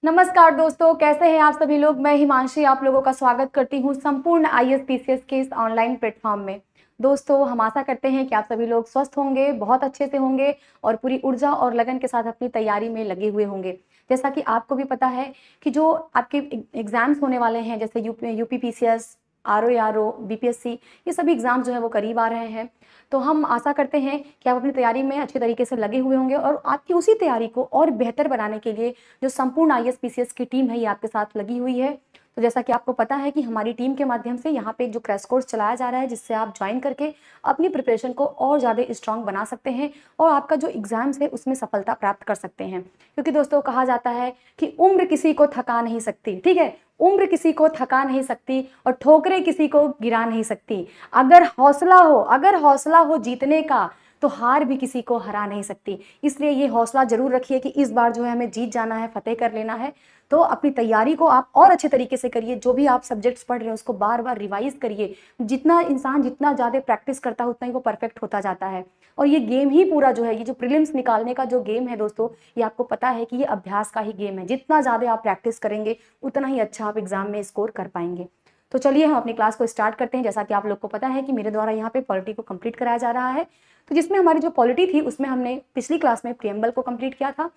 नमस्कार दोस्तों, कैसे हैं आप सभी लोग। मैं हिमांशी आप लोगों का स्वागत करती हूं संपूर्ण आईएएस के इस ऑनलाइन प्लेटफॉर्म में। दोस्तों, हम आशा करते हैं कि आप सभी लोग स्वस्थ होंगे, बहुत अच्छे से होंगे और पूरी ऊर्जा और लगन के साथ अपनी तैयारी में लगे हुए होंगे। जैसा कि आपको भी पता है कि जो आपके एग्जाम्स होने वाले हैं, जैसे यूपीपीसीएस, आरओ, बीपीएससी, ये सभी एग्जाम जो है वो करीब आ रहे हैं। तो हम आशा करते हैं कि आप अपनी तैयारी में अच्छे तरीके से लगे हुए होंगे और आपकी उसी तैयारी को और बेहतर बनाने के लिए जो संपूर्ण आईएएस की टीम है ये आपके साथ लगी हुई है। तो जैसा कि आपको पता है कि हमारी टीम के माध्यम से यहाँ पे जो क्रैश कोर्स चलाया जा रहा है, जिससे आप ज्वाइन करके अपनी प्रिपरेशन को और ज़्यादा स्ट्रांग बना सकते हैं और आपका जो एग्जाम्स है उसमें सफलता प्राप्त कर सकते हैं। क्योंकि दोस्तों, कहा जाता है कि उम्र किसी को थका नहीं सकती, ठीक है। उम्र किसी को थका नहीं सकती और ठोकरें किसी को गिरा नहीं सकती। अगर हौसला हो जीतने का, तो हार भी किसी को हरा नहीं सकती। इसलिए ये हौसला जरूर रखिए कि इस बार जो है हमें जीत जाना है, फतेह कर लेना है। तो अपनी तैयारी को आप और अच्छे तरीके से करिए। जो भी आप सब्जेक्ट्स पढ़ रहे हैं उसको बार बार रिवाइज करिए। जितना ज़्यादा प्रैक्टिस करता है उतना ही वो परफेक्ट होता जाता है। और ये गेम ही पूरा जो है, ये जो प्रीलिम्स निकालने का जो गेम है दोस्तों, ये आपको पता है कि ये अभ्यास का ही गेम है। जितना ज़्यादा आप प्रैक्टिस करेंगे उतना ही अच्छा आप एग्जाम में स्कोर कर पाएंगे। तो चलिए हम अपनी क्लास को स्टार्ट करते हैं। जैसा कि आप लोग को पता है कि मेरे द्वारा यहाँ पे पॉलिटी को कंप्लीट कराया जा रहा है। तो जिसमें हमारी जो पॉलिटी थी उसमें हमने पिछली क्लास में प्रियम्बल को कंप्लीट किया था,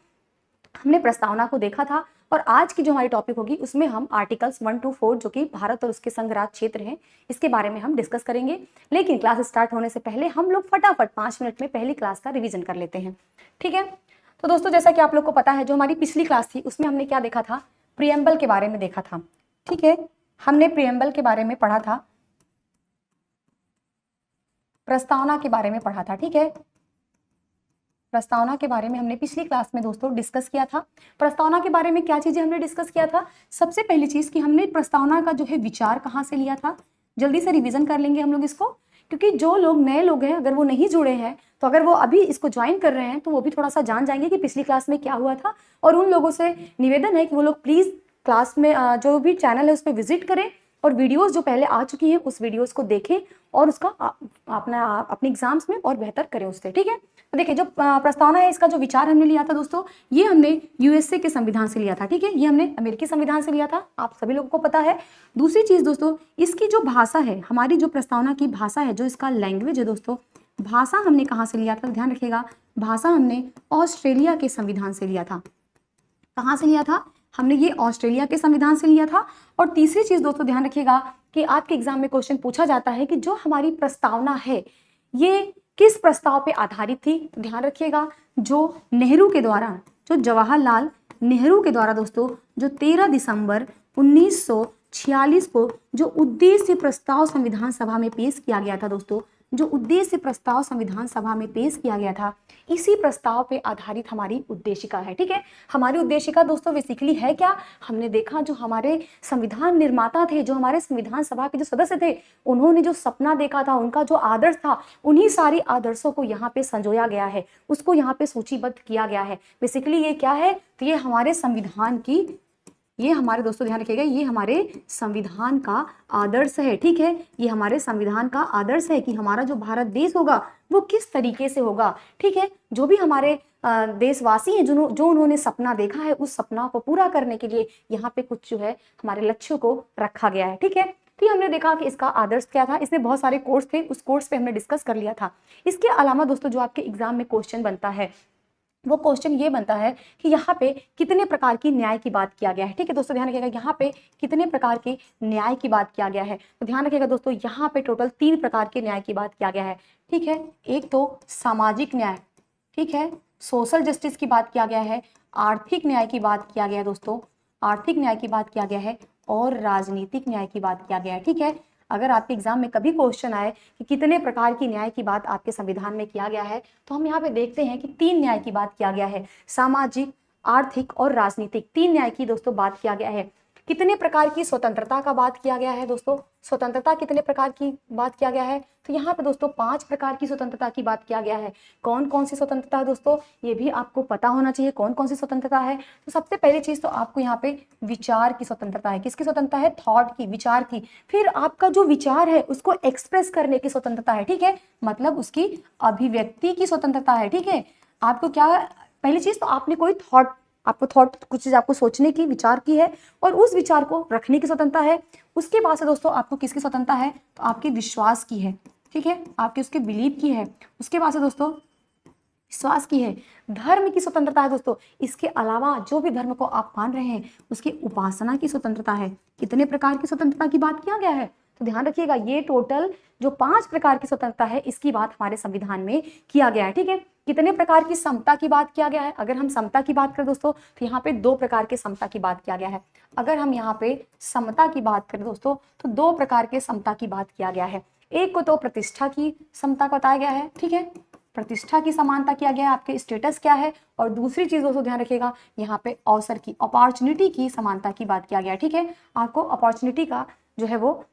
हमने प्रस्तावना को देखा था। और आज की जो हमारी टॉपिक होगी उसमें हम आर्टिकल्स 1 to 4 जो कि भारत और उसके संघ राज्य क्षेत्र हैं, इसके बारे में हम डिस्कस करेंगे। लेकिन क्लास स्टार्ट होने से पहले हम लोग फटाफट 5 मिनट में पहली क्लास का रिविजन कर लेते हैं, ठीक है। तो दोस्तों, जैसा कि आप लोग को पता है, जो हमारी पिछली क्लास थी उसमें हमने क्या देखा था, प्रियम्बल के बारे में देखा था, ठीक है। हमने प्रियम्बल के बारे में पढ़ा था, प्रस्तावना के बारे में पढ़ा था, ठीक है। प्रस्तावना के बारे में हमने पिछली क्लास में दोस्तों डिस्कस किया था। प्रस्तावना के बारे में क्या चीजें हमने डिस्कस किया था। सबसे पहली चीज कि हमने प्रस्तावना का जो है विचार कहाँ से लिया था। जल्दी से रिवीजन कर लेंगे हम लोग इसको, क्योंकि जो लोग नए लोग हैं, अगर वो नहीं जुड़े हैं, तो अगर वो अभी इसको ज्वाइन कर रहे हैं तो वो भी थोड़ा सा जान जाएंगे कि पिछली क्लास में क्या हुआ था। और उन लोगों से निवेदन है कि वो लोग प्लीज क्लास में जो भी चैनल है उस पर विजिट करें और वीडियोस जो पहले आ चुकी हैं उस वीडियोस को देखें और उसका अपने एग्जाम्स में और बेहतर करें उससे, ठीक है। तो देखिए, जो प्रस्तावना है इसका जो विचार हमने लिया था दोस्तों, ये हमने यूएसए के संविधान से लिया था, ठीक है। ये हमने अमेरिकी संविधान से लिया था, आप सभी लोगों को पता है। दूसरी चीज दोस्तों, इसकी जो भाषा है, हमारी जो प्रस्तावना की भाषा है, जो इसका लैंग्वेज है दोस्तों, भाषा हमने कहाँ से लिया था, ध्यान रखिएगा। भाषा हमने ऑस्ट्रेलिया के संविधान से लिया था। कहाँ से लिया था, हमने ये ऑस्ट्रेलिया के संविधान से लिया था। और तीसरी चीज दोस्तों, ध्यान रखिएगा कि आपके एग्जाम में क्वेश्चन पूछा जाता है कि जो हमारी प्रस्तावना है ये किस प्रस्ताव पे आधारित थी। तो ध्यान रखिएगा, जो नेहरू के द्वारा, जो जवाहरलाल नेहरू के द्वारा दोस्तों, जो 13 दिसंबर 1946 को जो उद्देश्य प्रस्ताव संविधान सभा में पेश किया गया था दोस्तों, जो उद्देश्य प्रस्ताव संविधान सभा में पेश किया गया था, इसी प्रस्ताव पे आधारित हमारी उद्देशिका है, ठीक है। हमारी उद्देशिका दोस्तों बेसिकली है क्या, हमने देखा जो हमारे संविधान निर्माता थे, जो हमारे संविधान सभा के जो सदस्य थे, उन्होंने जो सपना देखा था, उनका जो आदर्श था, उन्हीं सारी आदर्शों को यहाँ पे संजोया गया है, उसको यहाँ पे सूचीबद्ध किया गया है। बेसिकली ये क्या है, तो ये हमारे संविधान की, ये हमारे दोस्तों ध्यान रखिएगा, ये हमारे संविधान का आदर्श है, ठीक है। ये हमारे संविधान का आदर्श है कि हमारा जो भारत देश होगा वो किस तरीके से होगा, ठीक है। जो भी हमारे देशवासी हैं, जो उन्होंने सपना देखा है, उस सपना को पूरा करने के लिए यहाँ पे कुछ जो है हमारे लक्ष्यों को रखा गया है, ठीक है। तो हमने देखा कि इसका आदर्श क्या था, इसमें बहुत सारे कोर्स थे, उस कोर्स पे हमने डिस्कस कर लिया था। इसके अलावा दोस्तों, जो आपके एग्जाम में क्वेश्चन बनता है, वो क्वेश्चन ये बनता है कि यहाँ पे कितने प्रकार की न्याय की बात किया गया है, ठीक है दोस्तों। ध्यान रखिएगा, यहाँ पे कितने प्रकार के न्याय की बात किया गया है। तो ध्यान रखिएगा दोस्तों, यहाँ पे टोटल 3 प्रकार के न्याय की बात किया गया है, ठीक है। एक तो सामाजिक न्याय, ठीक है, सोशल जस्टिस की बात किया गया है, आर्थिक न्याय की बात किया गया है दोस्तों, आर्थिक न्याय की बात किया गया है, और राजनीतिक न्याय की बात किया गया है, ठीक है। अगर आपके एग्जाम में कभी क्वेश्चन आए कि कितने प्रकार की न्याय की बात आपके संविधान में किया गया है, तो हम यहाँ पे देखते हैं कि 3 न्याय की बात किया गया है, सामाजिक, आर्थिक और राजनीतिक, 3 न्याय की दोस्तों बात किया गया है। कितने प्रकार की स्वतंत्रता का बात किया गया है दोस्तों, स्वतंत्रता कितने प्रकार की बात किया गया है, तो यहाँ पे दोस्तों 5 प्रकार की स्वतंत्रता की बात किया गया है। कौन कौन सी स्वतंत्रता है दोस्तों, ये भी आपको पता होना चाहिए कौन कौन सी स्वतंत्रता है। तो सबसे पहली चीज तो आपको यहाँ पे विचार की स्वतंत्रता है। किसकी स्वतंत्रता है, थॉट की, विचार की। फिर आपका जो विचार है उसको एक्सप्रेस करने की स्वतंत्रता है, ठीक है, मतलब उसकी अभिव्यक्ति की स्वतंत्रता है, ठीक है। आपको क्या, पहली चीज तो आपने कोई थॉट आपको थॉट, कुछ चीज आपको सोचने की, विचार की है और उस विचार को रखने की स्वतंत्रता है। उसके बाद से दोस्तों आपको किसकी स्वतंत्रता है, तो आपके विश्वास की है, ठीक है, आपके उसके बिलीव की है। उसके बाद से दोस्तों विश्वास की है। धर्म की स्वतंत्रता है दोस्तों। इसके अलावा जो भी धर्म को आप मान रहे हैं उसकी उपासना की स्वतंत्रता है। कितने प्रकार की स्वतंत्रता की बात किया गया है, तो ध्यान रखिएगा, ये टोटल जो 5 प्रकार की स्वतंत्रता है इसकी बात हमारे संविधान में किया गया है, ठीक है। कितने प्रकार की समता की बात किया गया है, अगर हम समता की बात करें दोस्तों तो यहाँ पे 2 प्रकार के समता की बात किया गया है। अगर हम यहाँ पे समता की बात करें दोस्तों तो 2 प्रकार के समता की बात किया गया है। एक को तो प्रतिष्ठा की समता को बताया गया है, ठीक है, प्रतिष्ठा की समानता किया गया है, आपके स्टेटस क्या है। और दूसरी चीज दोस्तों ध्यान रखिएगा, यहाँ पे अवसर की, अपॉर्चुनिटी की समानता की बात किया गया है, ठीक है। आपको अपॉर्चुनिटी का जो है वो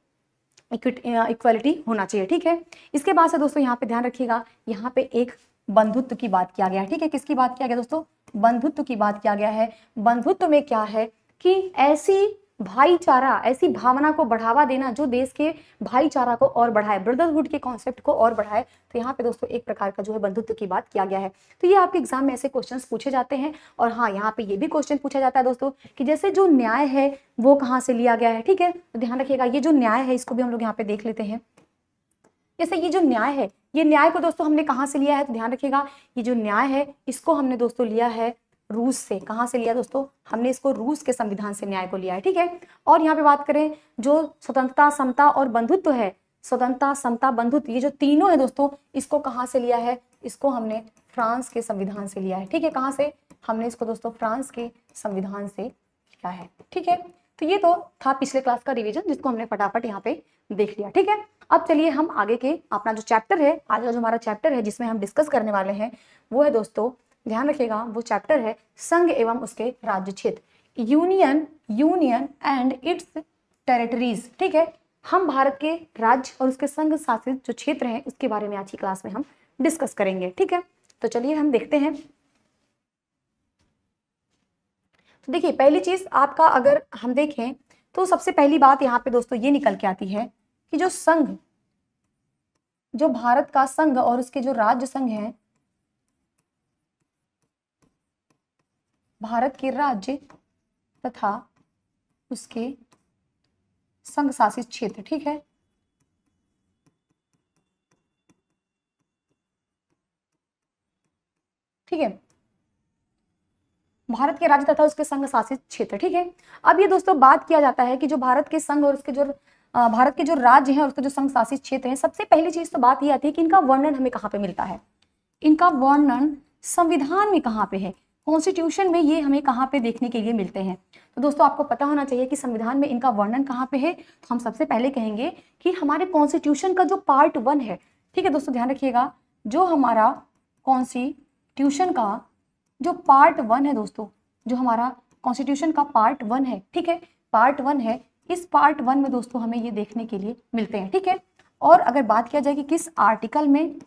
इक्वलिटी होना चाहिए, ठीक है। इसके बाद से दोस्तों यहाँ पे ध्यान रखिएगा, यहाँ पे एक बंधुत्व की बात किया गया है, ठीक है। किसकी बात किया गया दोस्तों, बंधुत्व की बात किया गया है। बंधुत्व में क्या है कि ऐसी भाईचारा, ऐसी भावना को बढ़ावा देना जो देश के भाईचारा को और बढ़ाए, ब्रदरहुड के कॉन्सेप्ट को और बढ़ाए। तो यहाँ पे दोस्तों एक प्रकार का जो है बंधुत्व की बात किया गया है। तो ये आपके एग्जाम में ऐसे क्वेश्चंस पूछे जाते हैं। और हाँ, यहाँ पे ये भी क्वेश्चन पूछा जाता है दोस्तों कि जैसे जो न्याय है वो कहाँ से लिया गया है, ठीक है। तो ध्यान रखिएगा, ये जो न्याय है इसको भी हम लोग यहाँ पे देख लेते हैं। जैसे ये जो न्याय है, ये न्याय को दोस्तों हमने कहाँ से लिया है, तो ध्यान रखिएगा, ये जो न्याय है इसको हमने दोस्तों लिया है रूस से। कहाँ से लिया दोस्तों, हमने इसको रूस के संविधान से न्याय को लिया है, ठीक है। और यहाँ पे बात करें जो स्वतंत्रता, समता और बंधुत्व है, स्वतंत्रता, समता, बंधुत्व, ये जो तीनों है दोस्तों, इसको कहाँ से लिया है, इसको हमने फ्रांस के संविधान से लिया है, ठीक है। कहाँ से, हमने इसको दोस्तों फ्रांस के संविधान से लिया है, ठीक है। तो ये तो था पिछले क्लास का रिवीजन जिसको हमने फटाफट यहाँ पे देख लिया, ठीक है। अब चलिए हम आगे के अपना जो चैप्टर है, आज का जो हमारा चैप्टर है जिसमें हम डिस्कस करने वाले हैं वो है दोस्तों, ध्यान रखिएगा, वो चैप्टर है संघ एवं उसके राज्य क्षेत्र, यूनियन एंड इट्स टेरिटरीज, ठीक है। हम भारत के राज्य और उसके संघ शासित जो क्षेत्र हैं उसके बारे में आज की क्लास में हम डिस्कस करेंगे, ठीक है। तो चलिए हम देखते हैं। तो देखिए, पहली चीज आपका अगर हम देखें तो सबसे पहली बात यहाँ पे दोस्तों ये निकल के आती है कि जो संघ, जो भारत का संघ और उसके जो राज्य संघ हैं, भारत के राज्य तथा उसके संघ शासित क्षेत्र, ठीक है। ठीक है, भारत के राज्य तथा उसके संघ शासित क्षेत्र, ठीक है। अब ये दोस्तों बात किया जाता है कि जो भारत के संघ और उसके जो भारत के जो राज्य हैं और उसके जो संघ शासित क्षेत्र हैं, सबसे पहली चीज तो बात ये आती है कि इनका वर्णन हमें कहाँ पे मिलता है, इनका वर्णन संविधान में कहाँ पे है, कॉन्स्टिट्यूशन में ये हमें कहाँ पे देखने के लिए मिलते हैं। तो दोस्तों आपको पता होना चाहिए कि संविधान में इनका वर्णन कहाँ पे है। तो हम सबसे पहले कहेंगे कि हमारे कॉन्स्टिट्यूशन का जो पार्ट 1 है, ठीक है दोस्तों, ध्यान रखिएगा, जो हमारा कॉन्स्टिट्यूशन का जो पार्ट 1 है दोस्तों, जो हमारा कॉन्स्टिट्यूशन का पार्ट 1 है, ठीक है, पार्ट 1 है, इस पार्ट 1 में दोस्तों हमें ये देखने के लिए मिलते हैं, ठीक है। और अगर बात किया जाए कि किस आर्टिकल में,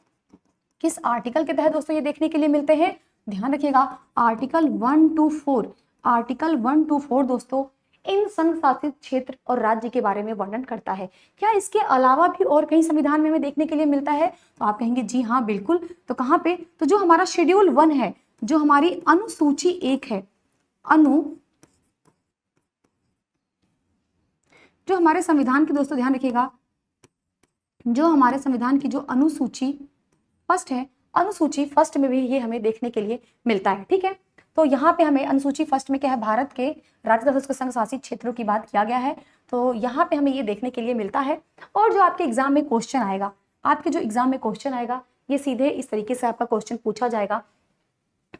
किस आर्टिकल के तहत दोस्तों ये देखने के लिए मिलते हैं, ध्यान रखिएगा, आर्टिकल 1 to 4, आर्टिकल 1 to 4 दोस्तों इन संघ शासित क्षेत्र और राज्य के बारे में वर्णन करता है। क्या इसके अलावा भी और कहीं संविधान में हमें देखने के लिए मिलता है, तो आप कहेंगे जी हाँ बिल्कुल। तो कहाँ पे, तो जो हमारा शेड्यूल 1 है, जो हमारी अनुसूची 1 है, जो हमारे संविधान की दोस्तों ध्यान रखिएगा, जो हमारे संविधान की जो अनुसूची फर्स्ट है, अनुसूची फर्स्ट में भी ये हमें देखने के लिए मिलता है, ठीक है। तो यहाँ पे हमें अनुसूची फर्स्ट में क्या है, भारत के राज्य तथा उसके संघ शासित क्षेत्रों की बात किया गया है। तो यहाँ पे हमें ये देखने के लिए मिलता है। और जो आपके एग्जाम में क्वेश्चन आएगा, आपके जो एग्जाम में क्वेश्चन आएगा, ये सीधे इस तरीके से आपका क्वेश्चन पूछा जाएगा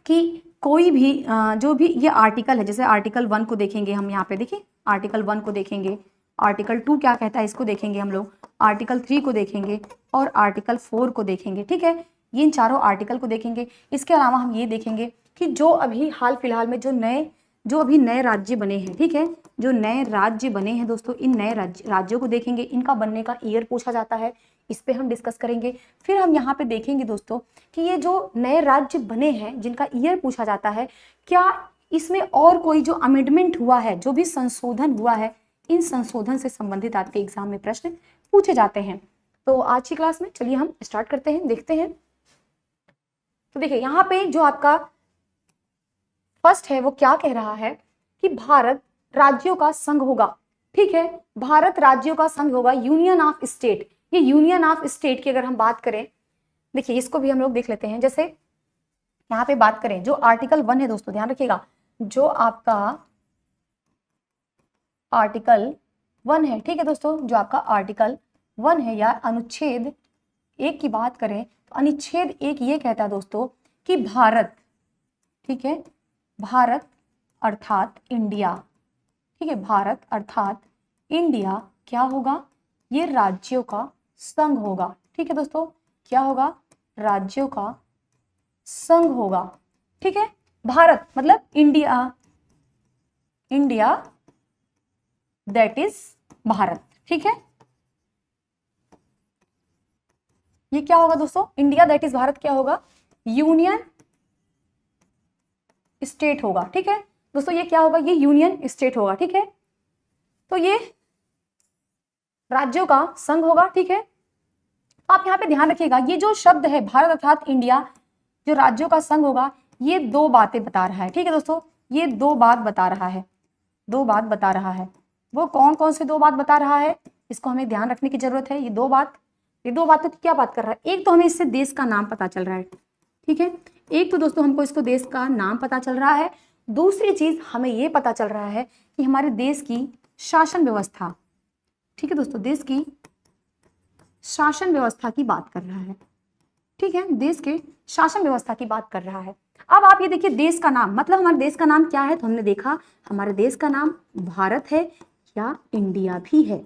कि कोई भी जो भी ये आर्टिकल है, जैसे आर्टिकल 1 को देखेंगे हम, यहाँ पे देखिए आर्टिकल 1 को देखेंगे, आर्टिकल 2 क्या कहता है इसको देखेंगे हम लोग, आर्टिकल 3 को देखेंगे और आर्टिकल 4 को देखेंगे, ठीक है। ये इन चारों आर्टिकल को देखेंगे। इसके अलावा हम ये देखेंगे कि जो अभी हाल फिलहाल में जो अभी नए राज्य बने हैं, ठीक है, जो नए राज्य बने हैं दोस्तों, इन नए राज्यों को देखेंगे, इनका बनने का ईयर पूछा जाता है, इस पे हम डिस्कस करेंगे। फिर हम यहाँ पे देखेंगे दोस्तों कि ये जो नए राज्य बने हैं जिनका ईयर पूछा जाता है, क्या इसमें और कोई जो अमेंडमेंट हुआ है, जो भी संशोधन हुआ है, इन संशोधन से संबंधित आपके एग्जाम में प्रश्न पूछे जाते हैं। तो आज की क्लास में चलिए हम स्टार्ट करते हैं, देखते हैं। तो देखिए यहाँ पे जो आपका फर्स्ट है वो क्या कह रहा है कि भारत राज्यों का संघ होगा, ठीक है, भारत राज्यों का संघ होगा, यूनियन ऑफ स्टेट। ये यूनियन ऑफ स्टेट की अगर हम बात करें, देखिए इसको भी हम लोग देख लेते हैं। जैसे यहाँ पे बात करें जो आर्टिकल 1 है दोस्तों, ध्यान रखिएगा, जो आपका आर्टिकल 1 है, ठीक है दोस्तों, जो आपका आर्टिकल 1 है या अनुच्छेद 1 की बात करें तो अनुच्छेद 1 ये कहता है दोस्तों कि भारत, ठीक है, भारत अर्थात इंडिया, ठीक है, भारत अर्थात इंडिया क्या होगा, ये राज्यों का संघ होगा, ठीक है दोस्तों, क्या होगा, राज्यों का संघ होगा, ठीक है। भारत मतलब India, India that is Bharat, ठीक है, ये क्या होगा दोस्तों, इंडिया दैट इज भारत क्या होगा, यूनियन स्टेट होगा, ठीक है दोस्तों, ये क्या होगा, ये यूनियन स्टेट होगा, ठीक है, तो ये राज्यों का संघ होगा, ठीक है। आप यहाँ पे ध्यान रखिएगा, ये जो शब्द है भारत अर्थात इंडिया, जो राज्यों का संघ होगा, ये दो बातें बता रहा है, ठीक है दोस्तों, ये दो बात बता रहा है, दो बात बता रहा है। वो कौन कौन से दो बात बता रहा है, इसको हमें ध्यान रखने की जरूरत है। ये दो बातों की क्या बात कर रहा है, एक तो हमें इससे देश का नाम पता चल रहा है, ठीक है, एक तो दोस्तों हमको इसको देश का नाम पता चल रहा है, दूसरी चीज हमें ये पता चल रहा है कि हमारे देश की शासन व्यवस्था, ठीक है दोस्तों, देश की शासन व्यवस्था की बात कर रहा है, ठीक है, देश के शासन व्यवस्था की बात कर रहा है। अब आप ये देखिए, देश का नाम मतलब हमारे देश का नाम क्या है, तो हमने देखा हमारे देश का नाम भारत है या इंडिया भी है,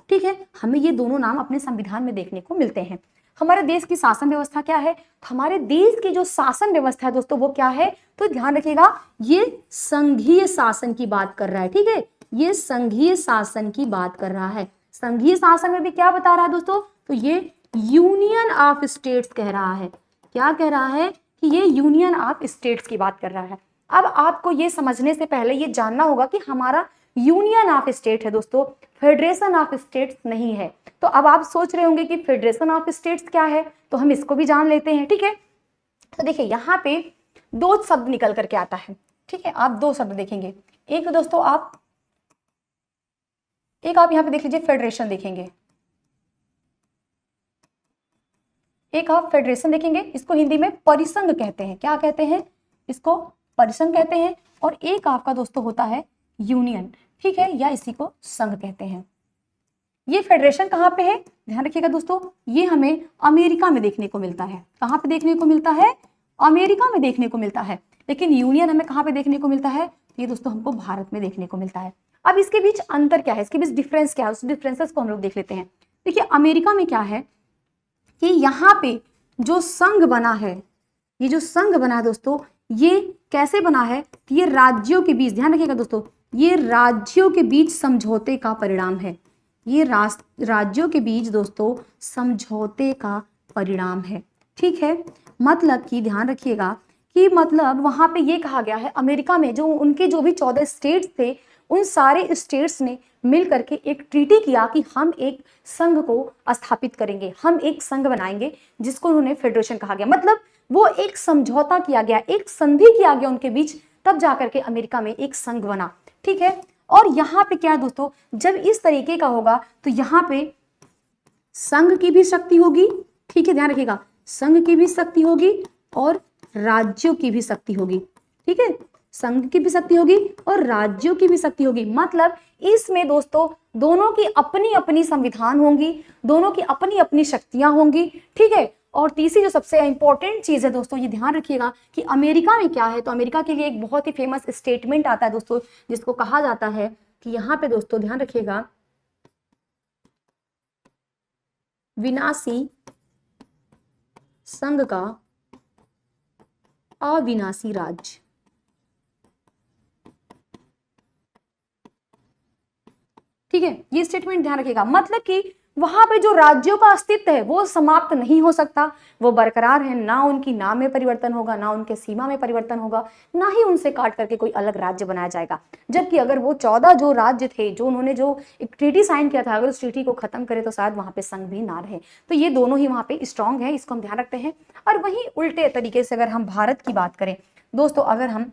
ठीक है, हमें ये दोनों नाम अपने संविधान में देखने को मिलते हैं। हमारे देश की शासन व्यवस्था क्या है, तो हमारे देश की जो शासन व्यवस्था है दोस्तों वो क्या है, तो ध्यान रखिएगा, ये संघीय शासन की बात कर रहा है, ठीक है, ये संघीय शासन की बात कर रहा है। संघीय शासन में भी क्या बता रहा है दोस्तों, तो ये यूनियन ऑफ स्टेट्स कह रहा है, क्या कह रहा है कि ये यूनियन ऑफ स्टेट्स की बात कर रहा है। अब आपको ये समझने से पहले ये जानना होगा कि हमारा यूनियन ऑफ स्टेट है दोस्तों, फेडरेशन ऑफ स्टेट्स नहीं है। तो अब आप सोच रहे होंगे कि फेडरेशन ऑफ स्टेट्स क्या है, तो हम इसको भी जान लेते हैं, ठीक है। तो देखिए यहाँ पे दो शब्द निकल करके आता है, ठीक है, आप दो शब्द देखेंगे, एक दोस्तों आप यहाँ पे देख लीजिए फेडरेशन देखेंगे, एक आप फेडरेशन देखेंगे, इसको हिंदी में परिसंघ कहते हैं, क्या कहते हैं, इसको परिसंघ कहते हैं, और एक आपका दोस्तों होता है यूनियन, ठीक है, या इसी को संघ कहते हैं। ये फेडरेशन कहाँ पे है, ध्यान रखिएगा दोस्तों, ये हमें अमेरिका में देखने को मिलता है, कहाँ पे देखने को मिलता है, अमेरिका में देखने को मिलता है, लेकिन यूनियन हमें कहाँ पे देखने को मिलता है, ये दोस्तों हमको भारत में देखने को मिलता है। अब इसके बीच अंतर क्या है, इसके बीच डिफरेंस क्या है, उस डिफरेंसेस को हम लोग देख लेते हैं। देखिए अमेरिका में क्या है कि यहाँ पे जो संघ बना है, ये जो संघ बना है दोस्तों, ये कैसे बना है कि ये राज्यों के बीच, ध्यान रखिएगा दोस्तों, ये राज्यों के बीच समझौते का परिणाम है, ये राज्यों के बीच दोस्तों समझौते का परिणाम है, ठीक है। मतलब कि ध्यान रखिएगा कि मतलब वहां पे ये कहा गया है, अमेरिका में जो उनके जो भी 14 स्टेट्स थे, उन सारे स्टेट्स ने मिल करके एक ट्रीटी किया कि हम एक संघ को स्थापित करेंगे, हम एक संघ बनाएंगे, जिसको उन्होंने फेडरेशन कहा गया। मतलब वो एक समझौता किया गया, एक संधि किया गया उनके बीच, तब जाकर के अमेरिका में एक संघ बना, ठीक है। और यहाँ पे क्या है दोस्तों, जब इस तरीके का होगा तो यहाँ पे संघ की भी शक्ति होगी, ठीक है, ध्यान रखिएगा, संघ की भी शक्ति होगी और राज्यों की भी शक्ति होगी, ठीक है, संघ की भी शक्ति होगी और राज्यों की भी शक्ति होगी। मतलब इसमें दोस्तों दोनों की अपनी अपनी संविधान होंगी, दोनों की अपनी अपनी शक्तियां होंगी, ठीक है। और तीसरी जो सबसे इंपॉर्टेंट चीज है दोस्तों, ये ध्यान रखिएगा कि अमेरिका में क्या है, तो अमेरिका के लिए एक बहुत ही फेमस स्टेटमेंट आता है दोस्तों, जिसको कहा जाता है कि यहाँ पे दोस्तों ध्यान रखिएगा, विनाशी संघ का अविनाशी राज्य, ठीक है, ये स्टेटमेंट ध्यान रखिएगा। मतलब कि वहां पे जो राज्यों का अस्तित्व है वो समाप्त नहीं हो सकता, वो बरकरार है, ना उनकी नाम में परिवर्तन होगा, ना उनके सीमा में परिवर्तन होगा, ना ही उनसे काट करके कोई अलग राज्य बनाया जाएगा। जबकि अगर वो 14 जो राज्य थे, जो उन्होंने जो एक ट्रीटी साइन किया था, अगर उस ट्रीटी को खत्म करे तो शायद वहां पे संघ भी ना रहे। तो ये दोनों ही वहां पे स्ट्रांग है, इसको हम ध्यान रखते हैं। और वहीं उल्टे तरीके से अगर हम भारत की बात करें दोस्तों, अगर हम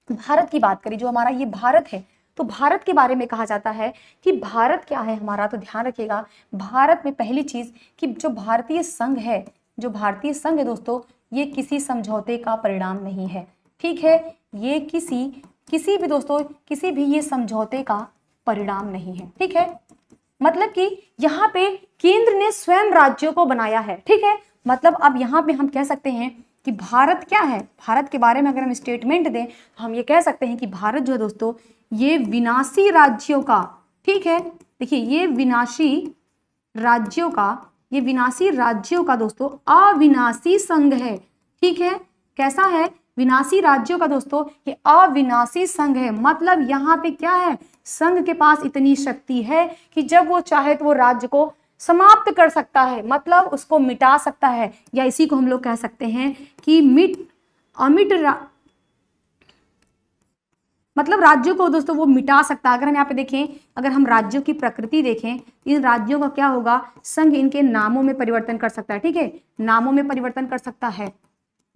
भारत की बात करें, जो हमारा ये भारत है, तो भारत के बारे में कहा जाता है कि भारत क्या है हमारा, तो ध्यान रखिएगा भारत में पहली चीज कि जो भारतीय संघ है, जो भारतीय संघ है दोस्तों, ये किसी समझौते का परिणाम नहीं है। ठीक है, ये किसी भी दोस्तों, किसी भी ये समझौते का परिणाम नहीं है। ठीक है, मतलब कि यहाँ पे केंद्र ने स्वयं राज्यों को बनाया है। ठीक है, मतलब अब यहाँ पे हम कह सकते हैं कि भारत क्या है, भारत के बारे में अगर हम स्टेटमेंट दें तो हम ये कह सकते हैं कि भारत जो है दोस्तों, ये विनाशी राज्यों का, ठीक है, देखिए ये विनाशी राज्यों का दोस्तों अविनाशी संघ है। ठीक है, कैसा है, विनाशी राज्यों का दोस्तों ये अविनाशी संघ है। मतलब यहाँ पे क्या है, संघ के पास इतनी शक्ति है कि जब वो चाहे तो वो राज्य को समाप्त कर सकता है, मतलब उसको मिटा सकता है, या इसी को हम लोग कह सकते हैं कि मतलब राज्यों को दोस्तों वो मिटा सकता है। अगर हम यहाँ पे देखें, अगर हम राज्यों की प्रकृति देखें, इन राज्यों का क्या होगा, संघ इनके नामों में परिवर्तन कर सकता है। ठीक है, नामों में परिवर्तन कर सकता है,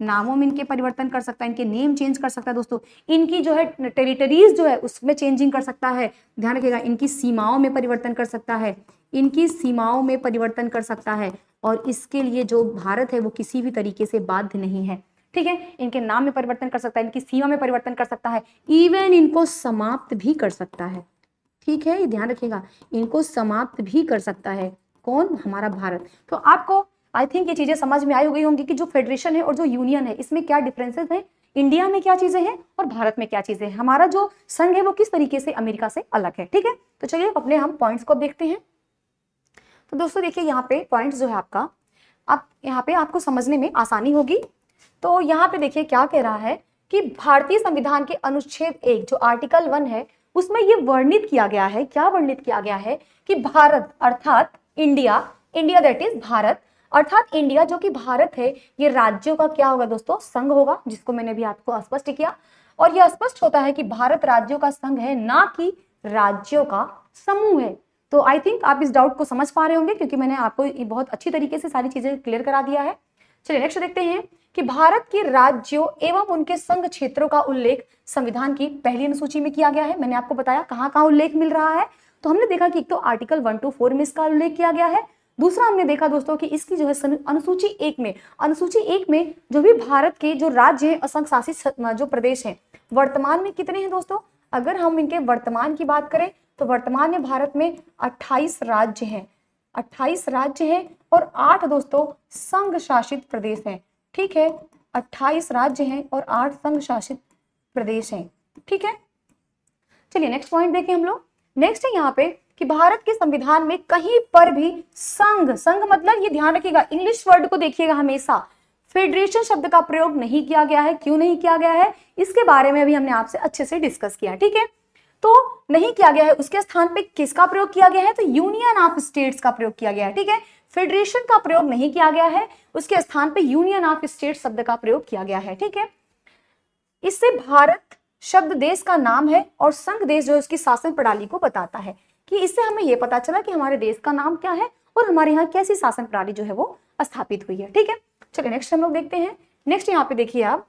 नामों में इनके परिवर्तन कर सकता है, इनके नेम चेंज कर सकता है दोस्तों, इनकी जो है टेरिटरीज जो है उसमें चेंजिंग कर सकता है। ध्यान रखिएगा, इनकी सीमाओं में परिवर्तन कर सकता है, इनकी सीमाओं में परिवर्तन कर सकता है, और इसके लिए जो भारत है वो किसी भी तरीके से बाध्य नहीं है। ठीक है, इनके नाम में परिवर्तन कर सकता है, इनकी सीमा में परिवर्तन कर सकता है, इवन इनको समाप्त भी कर सकता है। ठीक है, ये ध्यान रखिएगा, इनको समाप्त भी कर सकता है। कौन, हमारा भारत। तो आपको आई थिंक ये चीजें समझ में आई हो गई होंगी कि जो फेडरेशन है और जो यूनियन है इसमें क्या डिफरेंसेस हैं, इंडिया में क्या चीजें हैं और भारत में क्या चीजें हैं, हमारा जो संघ है वो किस तरीके से अमेरिका से अलग है। ठीक है, तो चलिए अपने हम पॉइंट्स को देखते हैं। तो दोस्तों देखिए यहाँ पे पॉइंट्स जो है आपका, आप यहाँ पे आपको समझने में आसानी होगी। तो यहाँ पे देखिए क्या कह रहा है कि भारतीय संविधान के अनुच्छेद 1 जो आर्टिकल 1 है उसमें ये वर्णित किया गया है, क्या वर्णित किया गया है कि भारत अर्थात इंडिया दैट इज भारत, अर्थात इंडिया जो कि भारत है, ये राज्यों का क्या होगा दोस्तों, संघ होगा, जिसको मैंने भी आपको स्पष्ट किया। और यह स्पष्ट होता है कि भारत राज्यों का संघ है, ना कि राज्यों का समूह है। तो आई थिंक आप इस डाउट को समझ पा रहे होंगे, क्योंकि मैंने आपको बहुत अच्छी तरीके से सारी चीजें क्लियर करा दिया है। चलिए नेक्स्ट देखते हैं कि भारत के राज्यों एवं उनके संघ क्षेत्रों का उल्लेख संविधान की पहली अनुसूची में किया गया है। मैंने आपको बताया कहाँ कहाँ उल्लेख मिल रहा है। तो हमने देखा कि एक तो आर्टिकल 1 to 4 में इसका उल्लेख किया गया है। दूसरा हमने देखा दोस्तों कि इसकी जो है अनुसूची 1 में जो भी भारत के जो राज्य हैं, असंघ शासित जो प्रदेश हैं, वर्तमान में कितने हैं दोस्तों, अगर हम इनके वर्तमान की बात करें तो वर्तमान में भारत में 28 राज्य हैं, 28 राज्य हैं और 8 दोस्तों संघ शासित प्रदेश हैं। ठीक है, 28 राज्य हैं और 8 संघ शासित प्रदेश हैं। ठीक है, चलिए नेक्स्ट पॉइंट देखें हम लोग। नेक्स्ट है यहाँ पे कि भारत के संविधान में कहीं पर भी संघ मतलब ये ध्यान रखिएगा, इंग्लिश वर्ड को देखिएगा हमेशा, फेडरेशन शब्द का प्रयोग नहीं किया गया है। क्यों नहीं किया गया है, इसके बारे में भी हमने आपसे अच्छे से डिस्कस किया। ठीक है, तो नहीं किया गया है, उसके स्थान पे किसका प्रयोग किया गया है, तो यूनियन ऑफ स्टेट्स का प्रयोग किया गया है। ठीक है, फेडरेशन का प्रयोग नहीं किया गया है, उसके स्थान पे यूनियन ऑफ स्टेट्स शब्द का प्रयोग किया गया है। ठीक है, इससे भारत शब्द देश का नाम है और संघ देश जो है उसकी शासन प्रणाली को बताता है, कि इससे हमें यह पता चला कि हमारे देश का नाम क्या है और हमारे यहाँ कैसी शासन प्रणाली जो है वो स्थापित हुई है। ठीक है, चलिए नेक्स्ट हम लोग देखते हैं। नेक्स्ट यहाँ पे देखिए आप,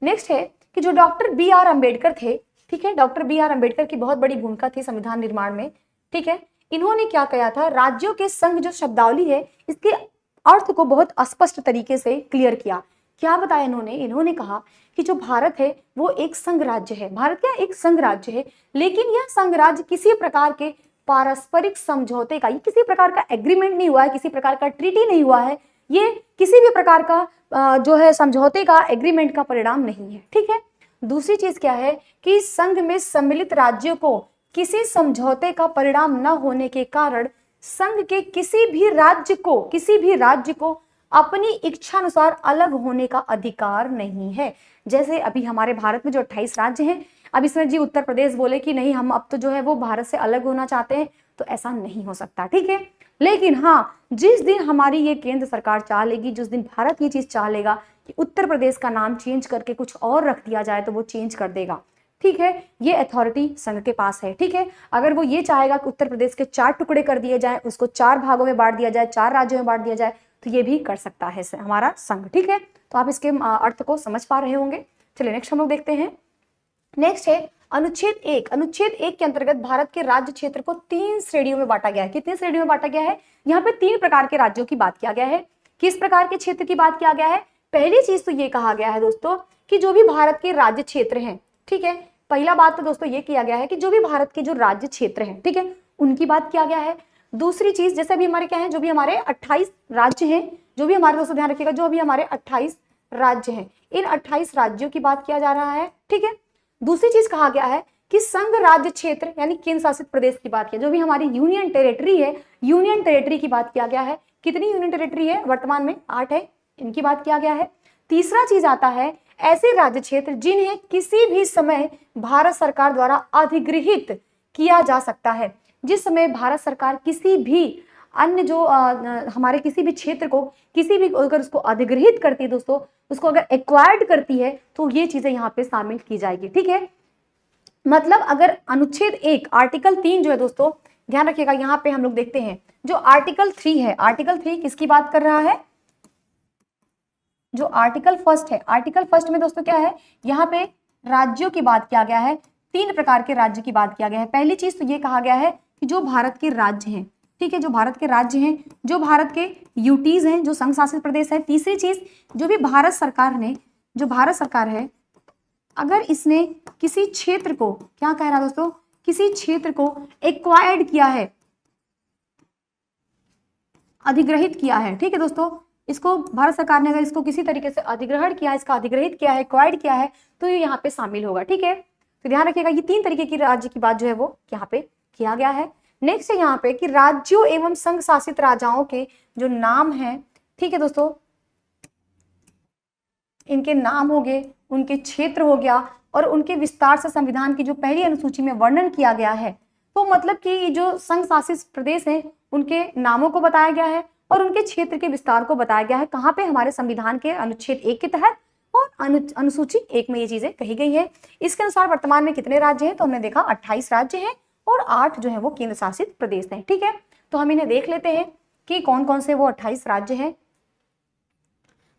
नेक्स्ट है कि जो डॉक्टर बी.आर. अम्बेडकर थे, ठीक है, डॉक्टर बी.आर. अम्बेडकर की बहुत बड़ी भूमिका थी संविधान निर्माण में। ठीक है, इन्होंने क्या किया था, राज्यों के संघ जो शब्दावली है इसके अर्थ को बहुत स्पष्ट तरीके से क्लियर किया। क्या बताया इन्होंने कहा कि जो भारत है वो एक संघ राज्य है, भारत क्या एक संघ राज्य है, लेकिन यह संघ राज्य किसी प्रकार के पारस्परिक समझौते का, ये किसी प्रकार का एग्रीमेंट नहीं हुआ है, किसी प्रकार का ट्रीटी नहीं हुआ है, ये किसी भी प्रकार का जो है समझौते का, एग्रीमेंट का परिणाम नहीं है। ठीक है, दूसरी चीज क्या है कि संघ में सम्मिलित राज्यों को किसी समझौते का परिणाम न होने के कारण संघ के किसी भी राज्य को अपनी इच्छा अनुसार अलग होने का अधिकार नहीं है। जैसे अभी हमारे भारत में जो 28 राज्य हैं, अब इसमें जी उत्तर प्रदेश बोले कि नहीं हम अब तो जो है वो भारत से अलग होना चाहते हैं, तो ऐसा नहीं हो सकता। ठीक है, लेकिन हाँ, जिस दिन हमारी ये केंद्र सरकार चाह लेगी, जिस दिन भारत ये चीज चाह लेगा कि उत्तर प्रदेश का नाम चेंज करके कुछ और रख दिया जाए, तो वो चेंज कर देगा। ठीक है, ये अथॉरिटी संघ के पास है। ठीक है, अगर वो ये चाहेगा कि उत्तर प्रदेश के 4 टुकड़े कर दिए जाए, उसको 4 भागों में बांट दिया जाए, 4 राज्यों में बांट दिया जाए, तो ये भी कर सकता है हमारा संघ। ठीक है, तो आप इसके अर्थ को समझ पा रहे होंगे। चलिए नेक्स्ट हम लोग देखते हैं। नेक्स्ट है अनुच्छेद 1। अनुच्छेद 1 के अंतर्गत भारत के राज्य क्षेत्र को 3 श्रेणियों में बांटा गया है। कितने श्रेणियों में बांटा गया है? यहाँ पे 3 प्रकार के राज्यों की बात किया गया है। किस प्रकार के क्षेत्र की बात किया गया है? पहली चीज तो ये कहा गया है दोस्तों कि जो भी भारत के राज्य क्षेत्र हैं, ठीक है, पहला बात तो दोस्तों ये किया गया है कि जो भी भारत के जो राज्य क्षेत्र हैं, ठीक है, उनकी बात किया गया है। दूसरी चीज, जैसे अभी हमारे क्या है, जो भी हमारे 28 राज्य हैं, जो भी हमारे दोस्तों ध्यान रखिएगा, जो अभी हमारे 28 राज्य हैं, इन 28 राज्यों की बात किया जा रहा है, ठीक है। दूसरी चीज कहा गया है कि संघ राज्य क्षेत्र यानी केंद्र शासित प्रदेश की बात किया, जो भी हमारी यूनियन टेरिटरी है, यूनियन टेरिटरी की बात किया गया है। कितनी यूनियन टेरिटरी है वर्तमान में? 8 है, इनकी बात किया गया है। तीसरा चीज आता है ऐसे राज्य क्षेत्र जिन्हें किसी भी समय भारत सरकार द्वारा अधिगृहित किया जा सकता है। जिस समय भारत सरकार किसी भी अन्य जो हमारे किसी भी क्षेत्र को किसी भी अगर उसको अधिगृहित करती है दोस्तों, उसको अगर एक्वायर्ड करती है, तो ये चीजें यहाँ पे शामिल की जाएगी, ठीक है। मतलब अगर अनुच्छेद 1 आर्टिकल 3 जो है दोस्तों, ध्यान रखिएगा, यहाँ पे हम लोग देखते हैं जो आर्टिकल 3 है, आर्टिकल 3 किसकी बात कर रहा है? जो आर्टिकल 1 है, आर्टिकल 1 में दोस्तों क्या है, यहाँ पे राज्यों की बात किया गया है। 3 प्रकार के राज्य की बात किया गया है। पहली चीज तो ये कहा गया है कि जो भारत के राज्य हैं, ठीक है, जो भारत के राज्य हैं, जो भारत के यूटीज हैं, जो संघ शासित प्रदेश है। तीसरी चीज, जो भी भारत सरकार ने, जो भारत सरकार है, अगर इसने किसी क्षेत्र को, क्या कह रहा है दोस्तों, किसी क्षेत्र को एक्वायर्ड किया है, अधिग्रहित किया है, ठीक है दोस्तों, इसको भारत सरकार ने अगर इसको किसी तरीके से अधिग्रहण किया है, इसका अधिग्रहित किया है, एक्वायर्ड किया है, तो ये यहाँ पे शामिल होगा, ठीक है। तो ध्यान रखिएगा, ये 3 तरीके की राज्य की बात जो है वो यहाँ पे किया गया है। नेक्स्ट है यहाँ पे कि राज्यों एवं संघ शासित राजाओं के जो नाम है, ठीक है दोस्तों, इनके नाम हो गए, उनके क्षेत्र हो गया और उनके विस्तार से संविधान की जो पहली अनुसूची में वर्णन किया गया है। तो मतलब कि जो संघ शासित प्रदेश हैं, उनके नामों को बताया गया है और उनके क्षेत्र के विस्तार को बताया गया है। कहाँ पे? हमारे संविधान के अनुच्छेद 1 के तहत और अनुसूची 1 में ये चीजें कही गई है। इसके अनुसार वर्तमान में कितने राज्य हैं? तो हमने देखा 28 राज्य हैं और 8 जो है वो केंद्र शासित प्रदेश हैं, ठीक है। तो हम इन्हें देख लेते हैं कि कौन कौन से वो 28 राज्य हैं।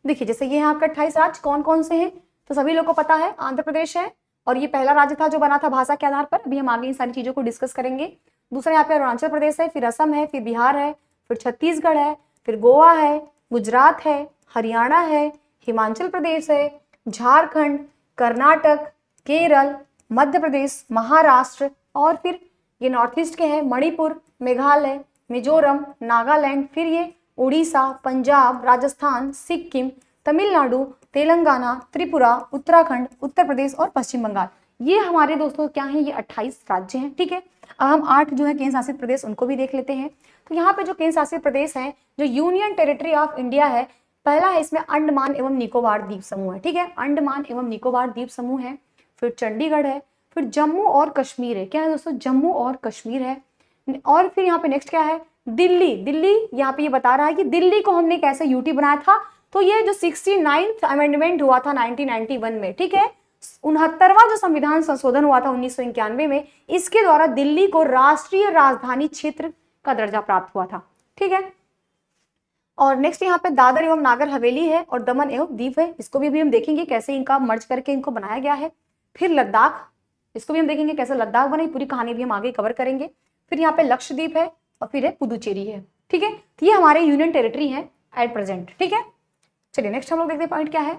देखिए, जैसे ये आपका 28 राज्य कौन कौन से हैं, तो सभी लोग को पता है, आंध्र प्रदेश है और ये पहला राज्य था जो बना था भाषा के आधार पर। अभी हम आगे इन सारी चीजों को डिस्कस करेंगे। दूसरा यहाँ पे अरुणाचल प्रदेश है, फिर असम है, फिर बिहार है, फिर छत्तीसगढ़ है, फिर गोवा है, गुजरात है, हरियाणा है, हिमाचल प्रदेश है, झारखंड, कर्नाटक, केरल, मध्य प्रदेश, महाराष्ट्र और फिर ये नॉर्थ ईस्ट के हैं, मणिपुर, मेघालय, मिजोरम, नागालैंड, फिर ये उड़ीसा, पंजाब, राजस्थान, सिक्किम, तमिलनाडु, तेलंगाना, त्रिपुरा, उत्तराखंड, उत्तर प्रदेश और पश्चिम बंगाल। ये हमारे दोस्तों क्या हैं? ये 28 राज्य हैं, ठीक है। अब हम 8 जो है केंद्र शासित प्रदेश उनको भी देख लेते हैं। तो यहाँ पे जो केंद्र शासित प्रदेश हैं, जो यूनियन टेरिटरी ऑफ इंडिया है, पहला है इसमें अंडमान एवं निकोबार द्वीप समूह है, ठीक है, अंडमान एवं निकोबार द्वीप समूह है। फिर चंडीगढ़ है, फिर जम्मू और कश्मीर है। क्या है दोस्तों? जम्मू और कश्मीर है। और फिर यहाँ पे नेक्स्ट क्या है? दिल्ली। दिल्ली यहाँ पे ये बता रहा है कि दिल्ली को हमने कैसे यूटी बनाया था, तो ये जो 69th अमेंडमेंट हुआ था 1991 में, ठीक है, 69वां जो संविधान संशोधन हुआ था 1991 में, इसके द्वारा दिल्ली को राष्ट्रीय राजधानी क्षेत्र का दर्जा प्राप्त हुआ था, ठीक है। और नेक्स्ट यहाँ पे दादर एवं नागर हवेली है और दमन एवं दीव है। इसको भी अभी हम देखेंगे कैसे इनका मर्ज करके इनको बनाया गया है। फिर लद्दाख, इसको भी हम देखेंगे कैसे लद्दाख बनी, पूरी कहानी भी हम आगे कवर करेंगे। फिर यहाँ पे लक्षद्वीप है और फिर है पुदुचेरी है, ठीक है। तो ये हमारे यूनियन टेरिटरी है एट प्रेजेंट, ठीक है। चलिए नेक्स्ट हम लोग देखते हैं पॉइंट क्या है।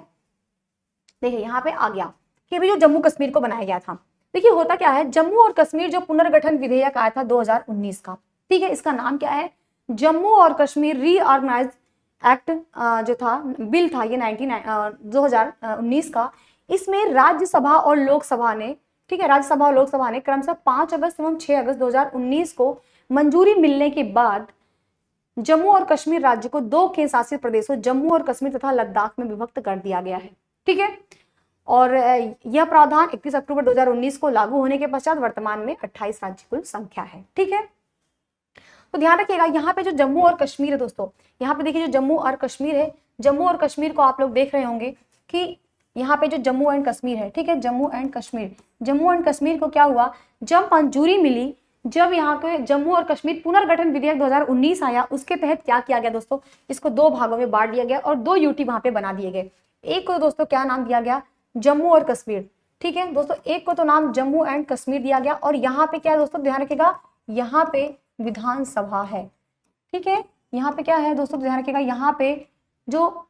देखिए यहाँ पे आ गया कि अभी जो जम्मू कश्मीर को बनाया गया था, देखिए होता क्या है, जम्मू और कश्मीर जो पुनर्गठन विधेयक आया था 2019 का, ठीक है, इसका नाम क्या है? जम्मू और कश्मीर रीऑर्गेनाइज एक्ट जो था, बिल था ये 2019 का। इसमें राज्यसभा और लोकसभा ने, ठीक है, राज्यसभा और लोकसभा ने क्रमशः 5 अगस्त एवं 6 अगस्त 2019 को मंजूरी मिलने के बाद जम्मू और कश्मीर राज्य को 2 केंद्र शासित प्रदेशों जम्मू और कश्मीर तथा लद्दाख में विभक्त कर दिया गया है, ठीक है। और यह प्रावधान 31 अक्टूबर 2019 को लागू होने के पश्चात वर्तमान में 28 राज्य कुल संख्या है, ठीक है। तो ध्यान रखिएगा यहाँ पे जो जम्मू और कश्मीर है दोस्तों, यहाँ पे देखिए जो जम्मू और कश्मीर है, जम्मू और कश्मीर को आप लोग देख रहे होंगे कि यहाँ पे जो जम्मू एंड कश्मीर है, ठीक है, जम्मू एंड कश्मीर, जम्मू एंड कश्मीर को क्या हुआ, जब मंजूरी मिली, जब यहाँ पे जम्मू और कश्मीर पुनर्गठन विधेयक 2019 आया, उसके तहत क्या किया गया दोस्तों, इसको 2 भागों में बांट दिया गया और 2 यूटी वहां पे बना दिए गए। एक को दोस्तों क्या नाम दिया गया, जम्मू और कश्मीर। ठीक है दोस्तों, एक को तो नाम जम्मू एंड कश्मीर दिया गया, और यहाँ पे क्या है दोस्तों, ध्यान रखिएगा, यहाँ पे विधानसभा है। ठीक है, यहाँ पे क्या है दोस्तों, ध्यान रखिएगा, यहाँ पे जो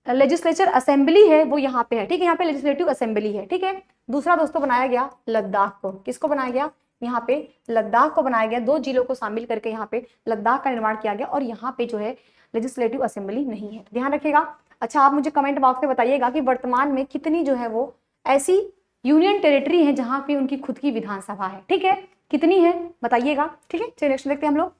लेजिस्लेचर असेंबली है वो यहाँ पे है। ठीक है, यहाँ पे लेजिस्लेटिव असेंबली है। ठीक है, दूसरा दोस्तों बनाया गया लद्दाख को। किसको बनाया गया, यहाँ पे लद्दाख को बनाया गया। 2 जिलों को शामिल करके यहाँ पे लद्दाख का निर्माण किया गया, और यहाँ पे जो है लेजिस्लेटिव असेंबली नहीं है, ध्यान रखिएगा। अच्छा, आप मुझे कमेंट बॉक्स में बताइएगा कि वर्तमान में कितनी जो है वो ऐसी यूनियन टेरिटरी है जहाँ पे उनकी खुद की विधानसभा है। ठीक है, कितनी है बताइएगा। ठीक है, चलिए नेक्स्ट देखते हैं हम लोग।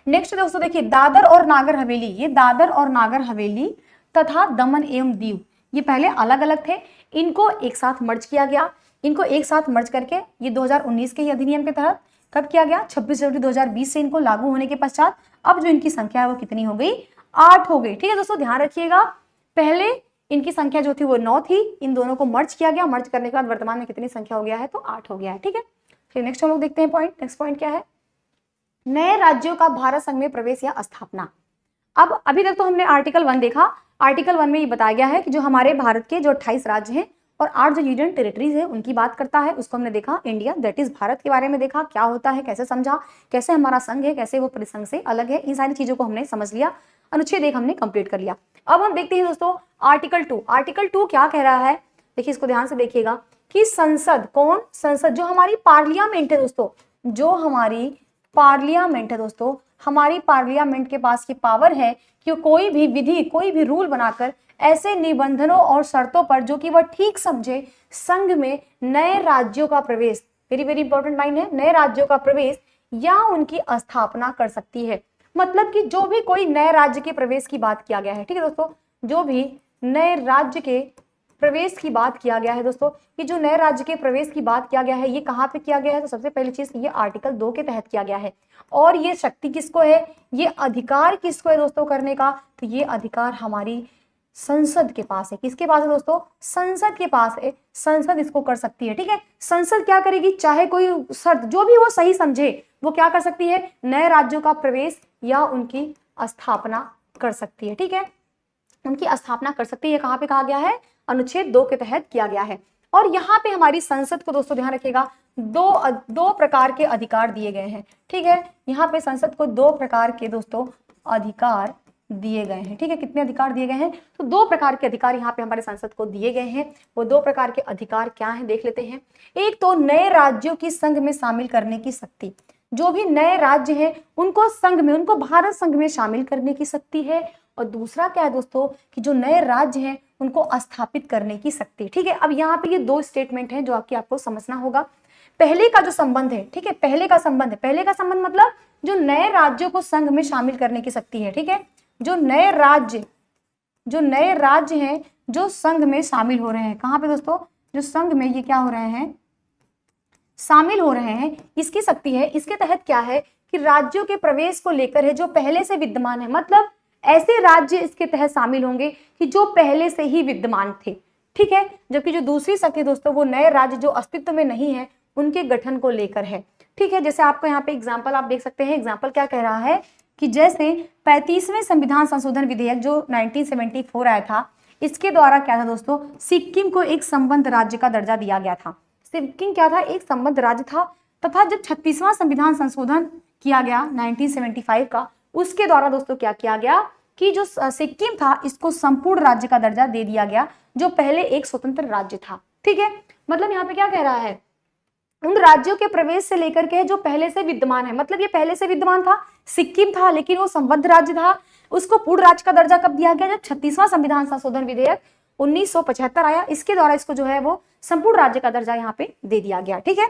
नेक्स्ट दोस्तों देखिए, दादर और नागर हवेली, ये दादर और नागर हवेली तथा दमन एवं दीव, ये पहले अलग अलग थे, इनको एक साथ मर्ज किया गया। इनको एक साथ मर्ज करके ये 2019 के ही अधिनियम के तहत कब किया गया, 26 जनवरी 2020 से इनको लागू होने के पश्चात अब जो इनकी संख्या है वो कितनी हो गई, 8 हो गई। ठीक है दोस्तों, ध्यान रखिएगा, पहले इनकी संख्या जो थी वो 9 थी, इन दोनों को मर्ज किया गया, मर्ज करने के बाद वर्तमान में कितनी संख्या हो गया है, तो 8 हो गया है। ठीक है, फिर नेक्स्ट हम लोग देखते हैं पॉइंट। नेक्स्ट पॉइंट क्या है, नए राज्यों का भारत संघ में प्रवेश या स्थापना। अब अभी तक तो हमने आर्टिकल 1 देखा। आर्टिकल 1 में ये बताया गया है कि जो हमारे भारत के जो 28 राज्य हैं और 8 जो यूनियन टेरिटरीज है उनकी बात करता है, उसको हमने देखा। इंडिया दैट इज भारत के बारे में देखा, क्या होता है, कैसे समझा, कैसे हमारा संघ है, कैसे वो परिसंघ से अलग है, इन सारी चीजों को हमने समझ लिया। अनुच्छेद 1 हमने कंप्लीट कर लिया। अब हम देखते हैं दोस्तों आर्टिकल 2। आर्टिकल 2 क्या कह रहा है, देखिए इसको ध्यान से देखिएगा कि संसद, कौन, संसद जो हमारी पार्लियामेंट है दोस्तों, जो हमारी पार्लियामेंट है दोस्तों, हमारी पार्लियामेंट के पास की पावर है कि कोई भी विधि, कोई भी रूल बनाकर ऐसे निबंधनों और शर्तों पर जो कि वह ठीक समझे संघ में नए राज्यों का प्रवेश, वेरी वेरी इंपॉर्टेंट लाइन है, नए राज्यों का प्रवेश या उनकी स्थापना कर सकती है। मतलब कि जो भी कोई नए राज्य के प्रवेश की बात किया गया है, ठीक है दोस्तों, जो भी नए राज्य के प्रवेश की बात किया गया है दोस्तों, कि जो नए राज्य के प्रवेश की बात किया गया है ये कहाँ पे किया गया है, तो सबसे पहली चीज ये आर्टिकल 2 के तहत किया गया है। और ये शक्ति किसको है, ये अधिकार किसको है दोस्तों करने का, तो ये अधिकार हमारी संसद के पास है। किसके पास है दोस्तों, संसद के पास है, संसद इसको कर सकती है। ठीक है, संसद क्या करेगी, चाहे कोई शर्त जो भी वो सही समझे वो क्या कर सकती है, नए राज्यों का प्रवेश या उनकी स्थापना कर सकती है। ठीक है, उनकी स्थापना कर सकती है। कहाँ पे कहा गया है, अनुच्छेद 2 के तहत किया गया है। और यहाँ पे हमारी संसद को दोस्तों ध्यान रखिएगा दो प्रकार के अधिकार दिए गए हैं। ठीक है, यहाँ पे संसद को 2 प्रकार के दोस्तों अधिकार दिए गए हैं। ठीक है, कितने अधिकार दिए गए हैं, तो 2 प्रकार के अधिकार यहाँ पे हमारे संसद को दिए गए हैं। वो 2 प्रकार के अधिकार क्या हैं देख लेते हैं। एक तो नए राज्यों की संघ में शामिल करने की शक्ति, जो भी नए राज्य हैं उनको संघ में, उनको भारत संघ में शामिल करने की शक्ति है। और दूसरा क्या है दोस्तों, कि जो नए राज्य हैं उनको स्थापित करने की शक्ति। ठीक है, अब यहाँ पे ये 2 स्टेटमेंट हैं जो आपको समझना होगा। पहले का जो संबंध है, ठीक है, पहले का संबंध मतलब जो नए राज्यों को संघ में शामिल करने की शक्ति है। ठीक है, जो नए राज्य हैं जो संघ में शामिल हो रहे हैं, कहाँ पे दोस्तों, जो संघ में ये क्या हो रहे हैं, शामिल हो रहे हैं, इसकी शक्ति है। इसके तहत क्या है कि राज्यों के प्रवेश को लेकर है जो पहले से विद्यमान है, मतलब ऐसे राज्य इसके तहत शामिल होंगे कि जो पहले से ही विद्यमान थे। ठीक है, जबकि जो दूसरी शक्ति दोस्तों वो नए राज्य जो अस्तित्व में नहीं है उनके गठन को लेकर है। ठीक है, जैसे आपको यहाँ पे एग्जाम्पल आप देख सकते हैं। एग्जाम्पल क्या कह रहा है कि जैसे 35वें संविधान संशोधन विधेयक जो 1974 आया था, इसके द्वारा क्या था दोस्तों, सिक्किम को एक संबद्ध राज्य का दर्जा दिया गया था। सिक्किम क्या था, एक संबद्ध राज्य था। तथा जब 36वां संविधान संशोधन किया गया 1975 का, उसके द्वारा दोस्तों क्या किया गया कि जो सिक्किम था इसको संपूर्ण राज्य का दर्जा दे दिया गया, जो पहले एक स्वतंत्र राज्य था। ठीक है, मतलब यहाँ पे क्या कह रहा है, उन राज्यों के प्रवेश से लेकर के जो पहले से विद्यमान है, मतलब ये पहले से विद्यमान था, सिक्किम था लेकिन वो संबद्ध राज्य था, उसको पूर्ण राज्य का दर्जा कब दिया गया, जब 36वां संविधान संशोधन विधेयक 1975 आया, इसके द्वारा इसको जो है वो संपूर्ण राज्य का दर्जा यहाँ पे दे दिया गया। ठीक है,